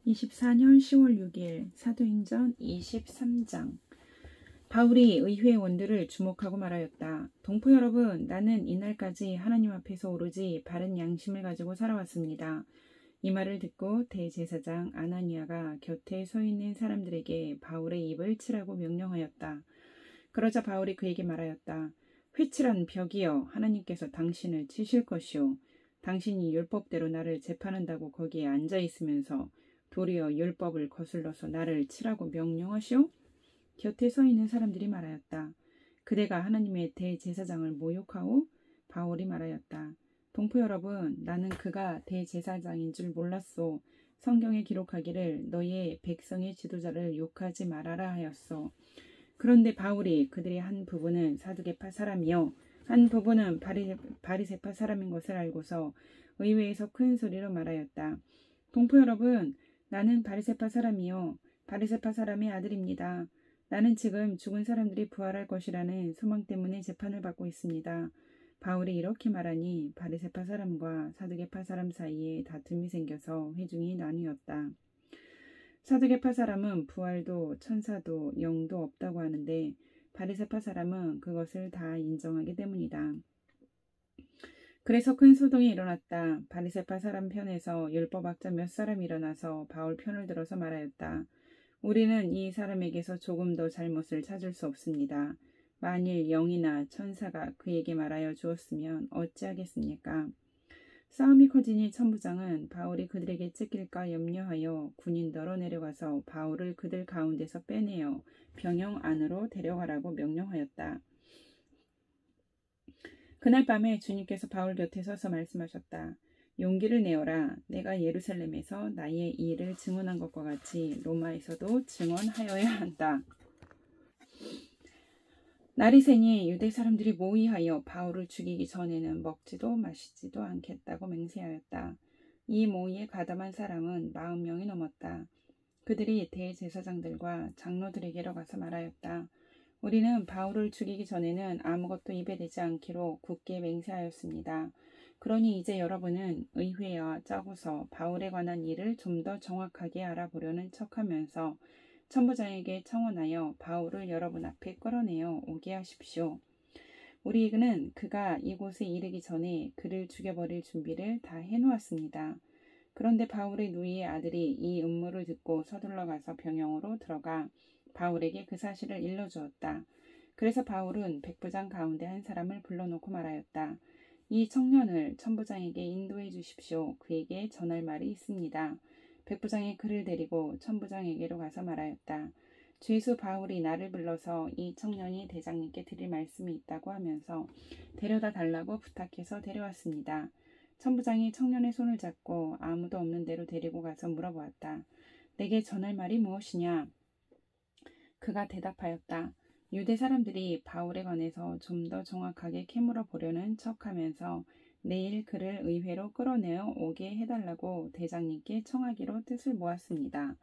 24년 10월 6일 사도행전 23장. 바울이 의회 원들을 주목하고 말하였다. 동포 여러분, 나는 이날까지 하나님 앞에서 오로지 바른 양심을 가지고 살아왔습니다. 이 말을 듣고 대제사장 아나니아가 곁에 서 있는 사람들에게 바울의 입을 치라고 명령하였다. 그러자 바울이 그에게 말하였다. 회칠한 벽이여, 하나님께서 당신을 치실 것이요. 당신이 율법대로 나를 재판한다고 거기에 앉아 있으면서 도리어 율법을 거슬러서 나를 치라고 명령하시오? 곁에 서 있는 사람들이 말하였다. 그대가 하나님의 대제사장을 모욕하오? 바울이 말하였다. 동포 여러분, 나는 그가 대제사장인 줄 몰랐소. 성경에 기록하기를 너희의 백성의 지도자를 욕하지 말아라 하였소. 그런데 바울이 그들의 한 부분은 사두개파 사람이요 한 부분은 바리새파 사람인 것을 알고서 의회에서 큰 소리로 말하였다. 동포 여러분, 나는 바리새파 사람이요 바리새파 사람의 아들입니다. 나는 지금 죽은 사람들이 부활할 것이라는 소망 때문에 재판을 받고 있습니다. 바울이 이렇게 말하니 바리새파 사람과 사두개파 사람 사이에 다툼이 생겨서 회중이 나뉘었다. 사두개파 사람은 부활도 천사도 영도 없다고 하는데 바리새파 사람은 그것을 다 인정하기 때문이다. 그래서 큰 소동이 일어났다. 바리새파 사람 편에서 율법학자 몇 사람이 일어나서 바울 편을 들어서 말하였다. 우리는 이 사람에게서 조금 더 잘못을 찾을 수 없습니다. 만일 영이나 천사가 그에게 말하여 주었으면 어찌하겠습니까? 싸움이 커지니 천부장은 바울이 그들에게 찢길까 염려하여 군인더러 내려가서 바울을 그들 가운데서 빼내어 병영 안으로 데려가라고 명령하였다. 그날 밤에 주님께서 바울 곁에 서서 말씀하셨다. 용기를 내어라. 내가 예루살렘에서 나의 일을 증언한 것과 같이 로마에서도 증언하여야 한다. 날이 새니 유대 사람들이 모의하여 바울을 죽이기 전에는 먹지도 마시지도 않겠다고 맹세하였다. 이 모의에 가담한 사람은 40명이 넘었다. 그들이 대제사장들과 장로들에게로 가서 말하였다. 우리는 바울을 죽이기 전에는 아무것도 입에 대지 않기로 굳게 맹세하였습니다. 그러니 이제 여러분은 의회와 짜고서 바울에 관한 일을 좀 더 정확하게 알아보려는 척하면서 천부장에게 청원하여 바울을 여러분 앞에 끌어내어 오게 하십시오. 우리는 그가 이곳에 이르기 전에 그를 죽여버릴 준비를 다 해놓았습니다. 그런데 바울의 누이의 아들이 이 음모를 듣고 서둘러 가서 병영으로 들어가 바울에게 그 사실을 일러주었다. 그래서 바울은 백부장 가운데 한 사람을 불러놓고 말하였다. 이 청년을 천부장에게 인도해 주십시오. 그에게 전할 말이 있습니다. 백부장이 그를 데리고 천부장에게로 가서 말하였다. 죄수 바울이 나를 불러서 이 청년이 대장님께 드릴 말씀이 있다고 하면서 데려다 달라고 부탁해서 데려왔습니다. 천부장이 청년의 손을 잡고 아무도 없는 데로 데리고 가서 물어보았다. 내게 전할 말이 무엇이냐? 그가 대답하였다. 유대 사람들이 바울에 관해서 좀 더 정확하게 캐물어 보려는 척하면서 내일 그를 의회로 끌어내어 오게 해달라고 대장님께 청하기로 뜻을 모았습니다.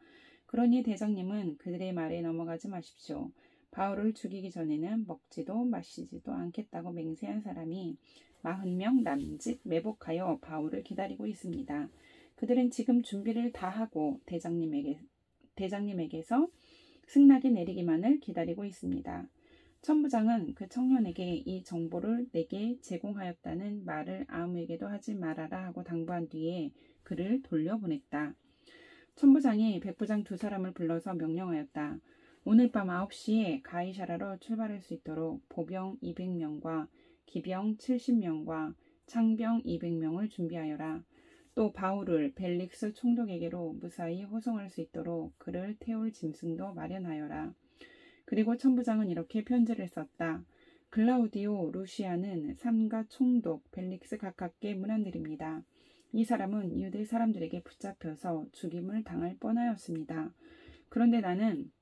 그러니 대장님은 그들의 말에 넘어가지 마십시오. 바울을 죽이기 전에는 먹지도 마시지도 않겠다고 맹세한 사람이 40명 남짓 매복하여 바울을 기다리고 있습니다. 그들은 지금 준비를 다 하고 대장님에게서 승낙이 내리기만을 기다리고 있습니다. 천부장은 그 청년에게 이 정보를 내게 제공하였다는 말을 아무에게도 하지 말아라 하고 당부한 뒤에 그를 돌려보냈다. 천부장이 백부장 2사람을 불러서 명령하였다. 오늘 밤 9시에 가이사라로 출발할 수 있도록 보병 200명과 기병 70명과 창병 200명을 준비하여라. 또 바울을 벨릭스 총독에게로 무사히 호송할 수 있도록 그를 태울 짐승도 마련하여라. 그리고 천부장은 이렇게 편지를 썼다. 글라우디오 루시아는 삼가 총독 벨릭스 각하께 문안드립니다. 이 사람은 유대 사람들에게 붙잡혀서 죽임을 당할 뻔하였습니다. 그런데 나는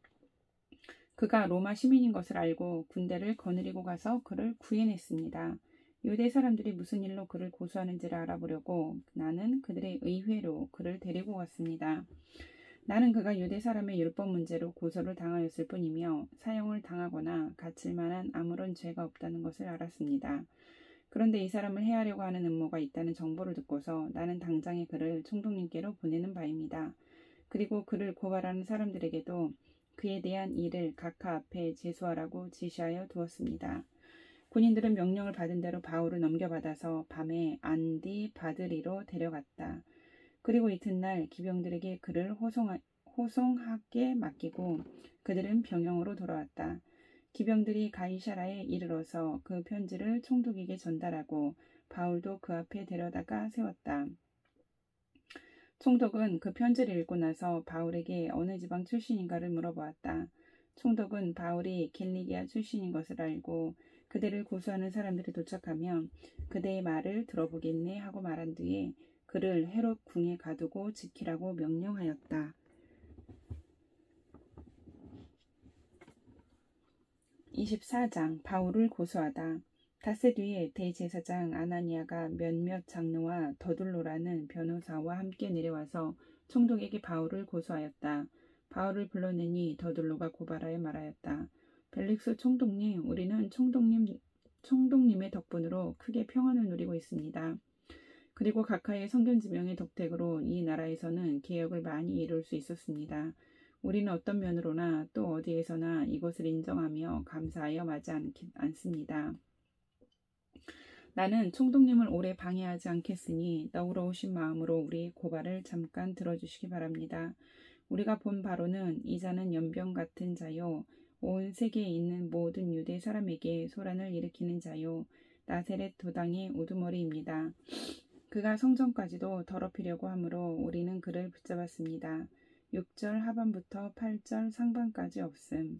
그가 로마 시민인 것을 알고 군대를 거느리고 가서 그를 구해냈습니다. 유대 사람들이 무슨 일로 그를 고소하는지를 알아보려고 나는 그들의 의회로 그를 데리고 갔습니다. 나는 그가 유대 사람의 율법 문제로 고소를 당하였을 뿐이며 사형을 당하거나 갇힐 만한 아무런 죄가 없다는 것을 알았습니다. 그런데 이 사람을 해하려고 하는 음모가 있다는 정보를 듣고서 나는 당장에 그를 총독님께로 보내는 바입니다. 그리고 그를 고발하는 사람들에게도 그에 대한 일을 각하 앞에 제수하라고 지시하여 두었습니다. 군인들은 명령을 받은 대로 바울을 넘겨받아서 밤에 안디바드리로 데려갔다. 그리고 이튿날 기병들에게 그를 호송하게 맡기고 그들은 병영으로 돌아왔다. 기병들이 가이사라에 이르러서 그 편지를 총독에게 전달하고 바울도 그 앞에 데려다가 세웠다. 총독은 그 편지를 읽고 나서 바울에게 어느 지방 출신인가를 물어보았다. 총독은 바울이 길리기아 출신인 것을 알고 그대를 고소하는 사람들이 도착하면 그대의 말을 들어보겠네 하고 말한 뒤에 그를 헤롯 궁에 가두고 지키라고 명령하였다. 24장 바울을 고소하다. 닷새 뒤에 대제사장 아나니아가 몇몇 장로와 더둘로라는 변호사와 함께 내려와서 총독에게 바울을 고소하였다. 바울을 불러내니 더둘로가 고발하여 말하였다. 벨릭스 총독님, 우리는 총독님의 덕분으로 크게 평안을 누리고 있습니다. 그리고 각하의 성견지명의 덕택으로 이 나라에서는 개혁을 많이 이룰 수 있었습니다. 우리는 어떤 면으로나 또 어디에서나 이것을 인정하며 감사하여 마지 않습니다. 나는 총독님을 오래 방해하지 않겠으니 너그러우신 마음으로 우리 고발을 잠깐 들어주시기 바랍니다. 우리가 본 바로는 이 자는 연병 같은 자요, 온 세계에 있는 모든 유대 사람에게 소란을 일으키는 자요, 나세렛 도당의 우두머리입니다. 그가 성전까지도 더럽히려고 하므로 우리는 그를 붙잡았습니다. 6절 하반부터 8절 상반까지 없음.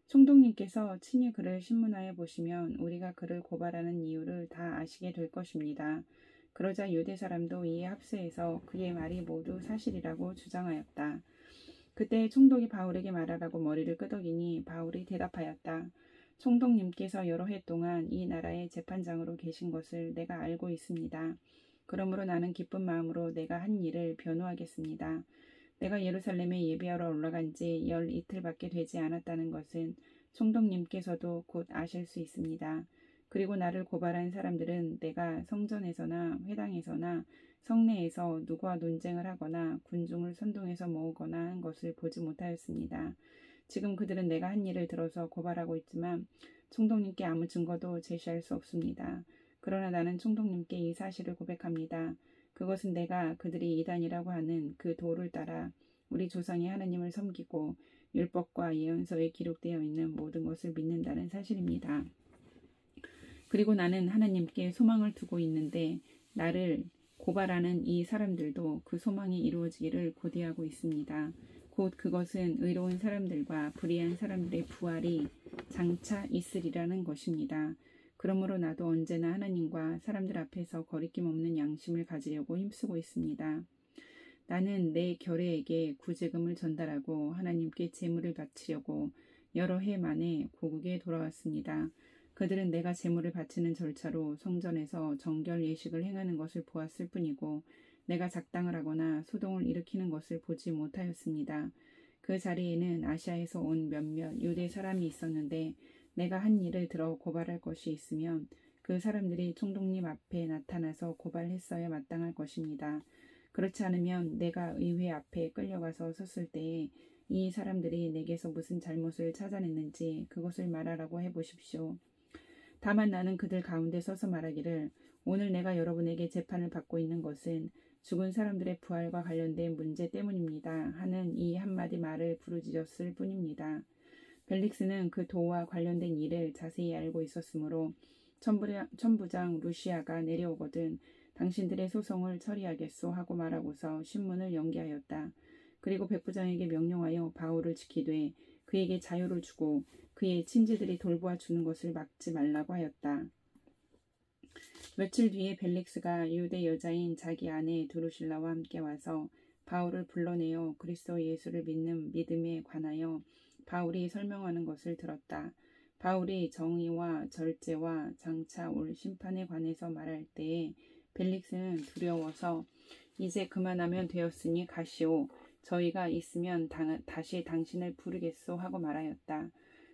총독님께서 친히 그를 신문하여 보시면 우리가 그를 고발하는 이유를 다 아시게 될 것입니다. 그러자 유대 사람도 이에 합세해서 그의 말이 모두 사실이라고 주장하였다. 그때 총독이 바울에게 말하라고 머리를 끄덕이니 바울이 대답하였다. 총독님께서 여러 해 동안 이 나라의 재판장으로 계신 것을 내가 알고 있습니다. 그러므로 나는 기쁜 마음으로 내가 한 일을 변호하겠습니다. 내가 예루살렘에 예배하러 올라간 지 열 이틀밖에 되지 않았다는 것은 총독님께서도 곧 아실 수 있습니다. 그리고 나를 고발한 사람들은 내가 성전에서나 회당에서나 성내에서 누구와 논쟁을 하거나 군중을 선동해서 모으거나 한 것을 보지 못하였습니다. 지금 그들은 내가 한 일을 들어서 고발하고 있지만 총독님께 아무 증거도 제시할 수 없습니다. 그러나 나는 총독님께 이 사실을 고백합니다. 그것은 내가 그들이 이단이라고 하는 그 도를 따라 우리 조상이 하나님을 섬기고 율법과 예언서에 기록되어 있는 모든 것을 믿는다는 사실입니다. 그리고 나는 하나님께 소망을 두고 있는데 나를 고발하는 이 사람들도 그 소망이 이루어지기를 고대하고 있습니다. 곧 그것은 의로운 사람들과 불의한 사람들의 부활이 장차 있으리라는 것입니다. 그러므로 나도 언제나 하나님과 사람들 앞에서 거리낌 없는 양심을 가지려고 힘쓰고 있습니다. 나는 내 결례에게 구제금을 전달하고 하나님께 제물을 바치려고 여러 해 만에 고국에 돌아왔습니다. 그들은 내가 제물을 바치는 절차로 성전에서 정결 예식을 행하는 것을 보았을 뿐이고 내가 작당을 하거나 소동을 일으키는 것을 보지 못하였습니다. 그 자리에는 아시아에서 온 몇몇 유대 사람이 있었는데 내가 한 일을 들어 고발할 것이 있으면 그 사람들이 총독님 앞에 나타나서 고발했어야 마땅할 것입니다. 그렇지 않으면 내가 의회 앞에 끌려가서 섰을 때에 이 사람들이 내게서 무슨 잘못을 찾아냈는지 그것을 말하라고 해보십시오. 다만 나는 그들 가운데 서서 말하기를 오늘 내가 여러분에게 재판을 받고 있는 것은 죽은 사람들의 부활과 관련된 문제 때문입니다 하는 이 한마디 말을 부르짖었을 뿐입니다. 벨릭스는 그 도와 관련된 일을 자세히 알고 있었으므로 천부장 루시아가 내려오거든 당신들의 소송을 처리하겠소 하고 말하고서 신문을 연기하였다. 그리고 백부장에게 명령하여 바울을 지키되 그에게 자유를 주고 그의 친지들이 돌보아 주는 것을 막지 말라고 하였다. 며칠 뒤에 벨릭스가 유대 여자인 자기 아내 드루실라와 함께 와서 바울을 불러내어 그리스도 예수를 믿는 믿음에 관하여 바울이 설명하는 것을 들었다. 바울이 정의와 절제와 장차 올 심판에 관해서 말할 때에 벨릭스는 두려워서 이제 그만하면 되었으니 가시오. 저희가 있으면 다시 당신을 부르겠소 하고 말하였다.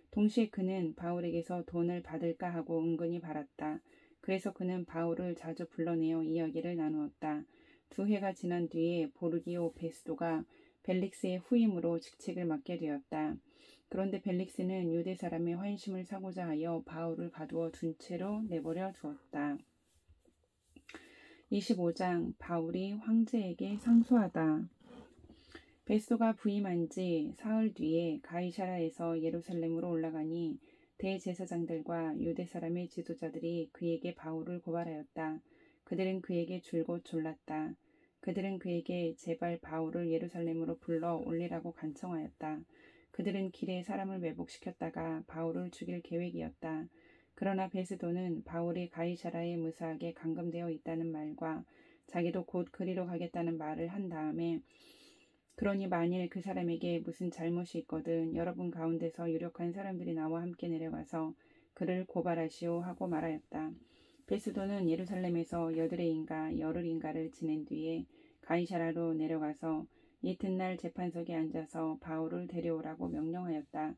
동시에 그는 바울에게서 돈을 받을까 하고 은근히 바랐다. 그래서 그는 바울을 자주 불러내어 이야기를 나누었다. 2해가 지난 뒤에 보르기오 베스도가 벨릭스의 후임으로 직책을 맡게 되었다. 그런데 벨릭스는 유대 사람의 환심을 사고자 하여 바울을 가두어 둔 채로 내버려 두었다. 25장 바울이 황제에게 상소하다. 베스도가 부임한 지 사흘 뒤에 가이사라에서 예루살렘으로 올라가니 대제사장들과 유대 사람의 지도자들이 그에게 바울을 고발하였다. 그들은 그에게 줄곧 졸랐다. 그들은 그에게 제발 바울을 예루살렘으로 불러 올리라고 간청하였다. 그들은 길에 사람을 매복시켰다가 바울을 죽일 계획이었다. 그러나 베스도는 바울이 가이사라에 무사하게 감금되어 있다는 말과 자기도 곧 그리로 가겠다는 말을 한 다음에 그러니 만일 그 사람에게 무슨 잘못이 있거든 여러분 가운데서 유력한 사람들이 나와 함께 내려가서 그를 고발하시오 하고 말하였다. 베스도는 예루살렘에서 여드레인가 열흘인가를 지낸 뒤에 가이사라로 내려가서 이튿날 재판석에 앉아서 바울을 데려오라고 명령하였다.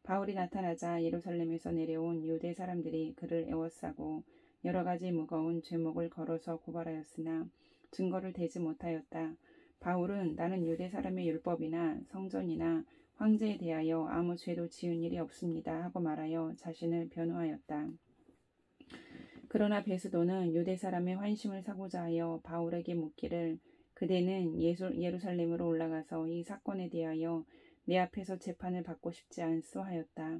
바울이 나타나자 예루살렘에서 내려온 유대 사람들이 그를 애워싸고 여러 가지 무거운 죄목을 걸어서 고발하였으나 증거를 대지 못하였다. 바울은 나는 유대 사람의 율법이나 성전이나 황제에 대하여 아무 죄도 지은 일이 없습니다 하고 말하여 자신을 변호하였다. 그러나 베스도는 유대 사람의 환심을 사고자 하여 바울에게 묻기를 그대는 예루살렘으로 올라가서 이 사건에 대하여 내 앞에서 재판을 받고 싶지 않소 하였다.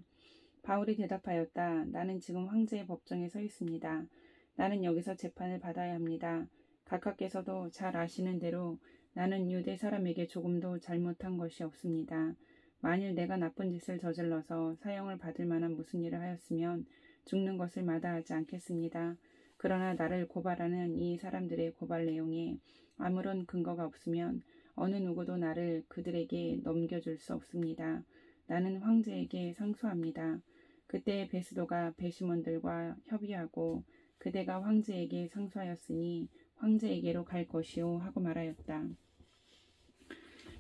바울이 대답하였다. 나는 지금 황제의 법정에 서 있습니다. 나는 여기서 재판을 받아야 합니다. 각하께서도 잘 아시는 대로 나는 유대 사람에게 조금도 잘못한 것이 없습니다. 만일 내가 나쁜 짓을 저질러서 사형을 받을 만한 무슨 일을 하였으면 죽는 것을 마다하지 않겠습니다. 그러나 나를 고발하는 이 사람들의 고발 내용에 아무런 근거가 없으면 어느 누구도 나를 그들에게 넘겨줄 수 없습니다. 나는 황제에게 상소합니다. 그때 베스도가 배심원들과 협의하고 그대가 황제에게 상소하였으니 황제에게로 갈 것이오 하고 말하였다.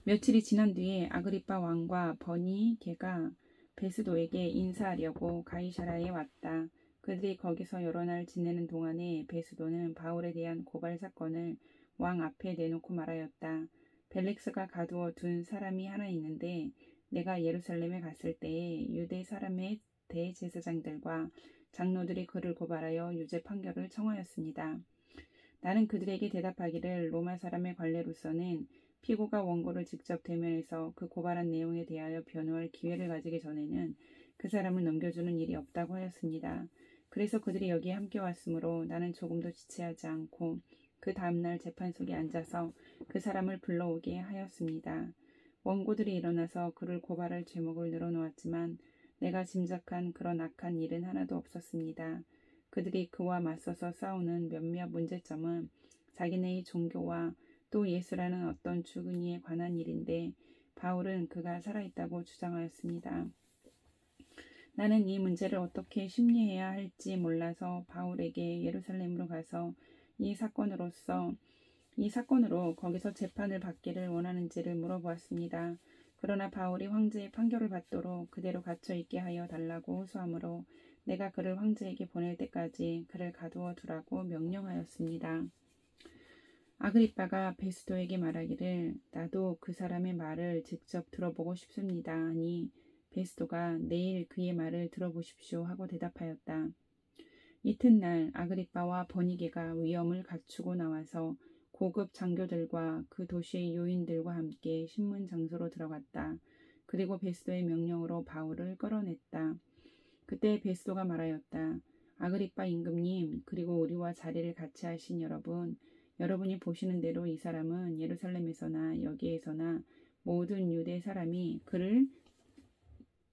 며칠이 지난 뒤에 아그리빠 왕과 버니게가 베스도에게 인사하려고 가이사라에 왔다. 그들이 거기서 여러 날 지내는 동안에 베스도는 바울에 대한 고발 사건을 왕 앞에 내놓고 말하였다. 벨릭스가 가두어 둔 사람이 하나 있는데 내가 예루살렘에 갔을 때에 유대 사람의 대제사장들과 장로들이 그를 고발하여 유죄 판결을 청하였습니다. 나는 그들에게 대답하기를 로마 사람의 관례로서는 피고가 원고를 직접 대면해서 그 고발한 내용에 대하여 변호할 기회를 가지기 전에는 그 사람을 넘겨주는 일이 없다고 하였습니다. 그래서 그들이 여기에 함께 왔으므로 나는 조금도 지체하지 않고 그 다음날 재판석에 앉아서 그 사람을 불러오게 하였습니다. 원고들이 일어나서 그를 고발할 제목을 늘어놓았지만 내가 짐작한 그런 악한 일은 하나도 없었습니다. 그들이 그와 맞서서 싸우는 몇몇 문제점은 자기네의 종교와 또 예수라는 어떤 죽은 이에 관한 일인데 바울은 그가 살아있다고 주장하였습니다. 나는 이 문제를 어떻게 심리해야 할지 몰라서 바울에게 예루살렘으로 가서 이 사건으로 거기서 재판을 받기를 원하는지를 물어보았습니다. 그러나 바울이 황제의 판결을 받도록 그대로 갇혀 있게 하여 달라고 호소하므로 내가 그를 황제에게 보낼 때까지 그를 가두어 두라고 명령하였습니다. 아그리빠가 베스도에게 말하기를 나도 그 사람의 말을 직접 들어보고 싶습니다 하니 베스도가 내일 그의 말을 들어보십시오 하고 대답하였다. 이튿날 아그리빠와 버니게가 위엄을 갖추고 나와서 고급 장교들과 그 도시의 요인들과 함께 신문 장소로 들어갔다. 그리고 베스도의 명령으로 바울을 끌어냈다. 그때 베스도가 말하였다. 아그리빠 임금님 그리고 우리와 자리를 같이 하신 여러분이 보시는 대로 이 사람은 예루살렘에서나 여기에서나 모든 유대 사람이 그를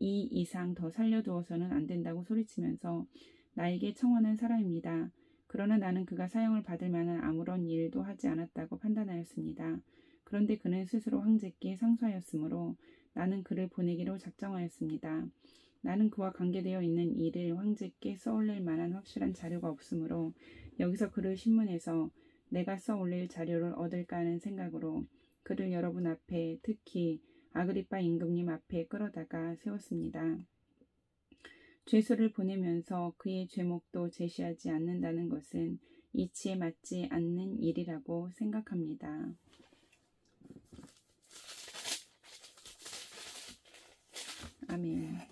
이 이상 더 살려두어서는 안 된다고 소리치면서 나에게 청원한 사람입니다. 그러나 나는 그가 사형을 받을 만한 아무런 일도 하지 않았다고 판단하였습니다. 그런데 그는 스스로 황제께 상소하였으므로 나는 그를 보내기로 작정하였습니다. 나는 그와 관계되어 있는 일을 황제께 써올릴 만한 확실한 자료가 없으므로 여기서 그를 신문해서 내가 써올릴 자료를 얻을까 하는 생각으로 그를 여러분 앞에 특히 아그리빠 임금님 앞에 끌어다가 세웠습니다. 죄수를 보내면서 그의 죄목도 제시하지 않는다는 것은 이치에 맞지 않는 일이라고 생각합니다. 아멘.